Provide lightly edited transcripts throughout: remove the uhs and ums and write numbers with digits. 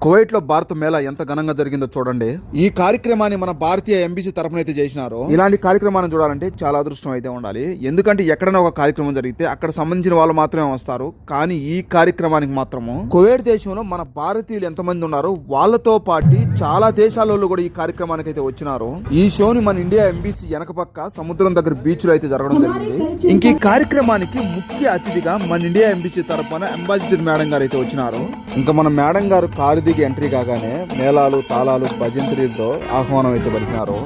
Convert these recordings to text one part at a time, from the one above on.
Kuwait లో భారత మేళా ఎంత ఘనంగా జరిగిందో చూడండి. ఈ కార్యక్రమాన్ని మన భారతీయ ఎంబీసీ తరఫున అయితే చేసినారు. ఇలాంటి కార్యక్రమాన్ని చూడాలంటే చాలా అదృష్టం అయితే ఉండాలి. ఎందుకంటే ఎక్కడైనా ఒక కార్యక్రమం జరిగితే అక్కడ సంబంధించిన వాళ్ళు మాత్రమే వస్తారు. కానీ ఈ కార్యక్రమానికి మాత్రము కువైట్ దేశంలో మన భారతీయులు ఎంతమంది ఉన్నారు వాళ్ళతో పాటు చాలా దేశాల కూడా ఈ కార్యక్రమానికి అయితే వచ్చినారు. ఈ షోని మన ఇండియా ఎంబీసీ వెనక పక్క సముద్రం దగ్గర బీచ్ లో అయితే జరగడం జరిగింది. ఇంక ఈ కార్యక్రమానికి ముఖ్య అతిథిగా మన ఇండియా ఎంబీసీ తరఫున అంబాసిడర్ మేడం గారు అయితే వచ్చినారు. ఇంకా మన మేడం గారు కారు దిగి ఎంట్రీ కాగానే మేళాలు తాళాలు భజంత్రీలతో ఆహ్వానం అయితే పలికినారు.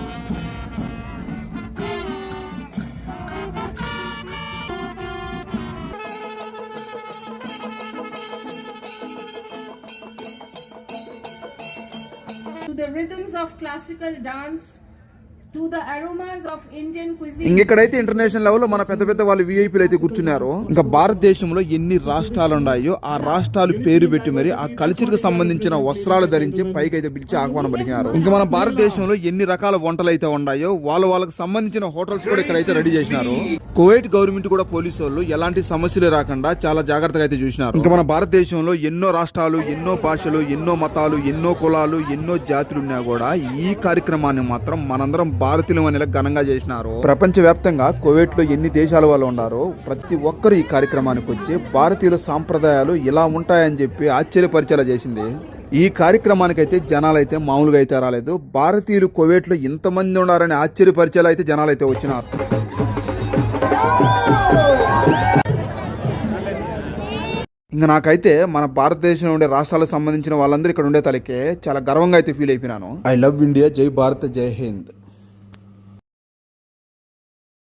To the rhythms of classical dance, to the aromas of Indian cuisine. ఇంకెక్కడైతే ఇంటర్నేషనల్ లెవెల్లో మన పెద్ద పెద్ద వాళ్ళు విఐపీలు అయితే కూర్చున్నారు. ఇంకా భారతదేశంలో ఎన్ని రాష్ట్రాలు ఉన్నాయో ఆ రాష్ట్రాలు పేరు పెట్టి మరి ఆ కల్చర్ కి సంబంధించిన వస్త్రాలు ధరించి పైకి అయితే పిలిచి ఆహ్వానం పలికినారు. ఇంకా మన భారతదేశంలో ఎన్ని రకాల వంటలు అయితే ఉన్నాయో వాళ్ళకి సంబంధించిన హోటల్స్ కూడా ఇక్కడైతే రెడీ చేసినారు. కువైట్ గవర్నమెంట్ కూడా పోలీసు వాళ్ళు ఎలాంటి సమస్యలు రాకుండా చాలా జాగ్రత్తగా అయితే చూసినారు. ఇంకా మన భారతదేశంలో ఎన్నో రాష్ట్రాలు, ఎన్నో భాషలు, ఎన్నో మతాలు, ఎన్నో కులాలు, ఎన్నో జాతులు ఉన్నా కూడా ఈ కార్యక్రమాన్ని మాత్రం మనందరం భారతీయులు అనేలా ఘనంగా చేసినారు. ప్రపంచ వ్యాప్తంగా కువైట్ లో ఎన్ని దేశాల వాళ్ళు ఉన్నారో ప్రతి ఒక్కరు ఈ కార్యక్రమానికి వచ్చి భారతీయుల సాంప్రదాయాలు ఇలా ఉంటాయని చెప్పి ఆశ్చర్యపరిచేలా చేసింది. ఈ కార్యక్రమానికి అయితే జనాలు అయితే మామూలుగా అయితే రాలేదు. భారతీయులు కువైట్ లో ఇంతమంది ఉన్నారని ఆశ్చర్యపరిచేలా అయితే జనాలు అయితే వచ్చినారు. ఇంకా నాకైతే మన భారతదేశంలో ఉండే రాష్ట్రాలకు సంబంధించిన వాళ్ళందరూ ఇక్కడ ఉండే తలకే చాలా గర్వంగా అయితే ఫీల్ అయిపోయినాను. ఐ లవ్ ఇండియా, జై భారత్, జై హింద్.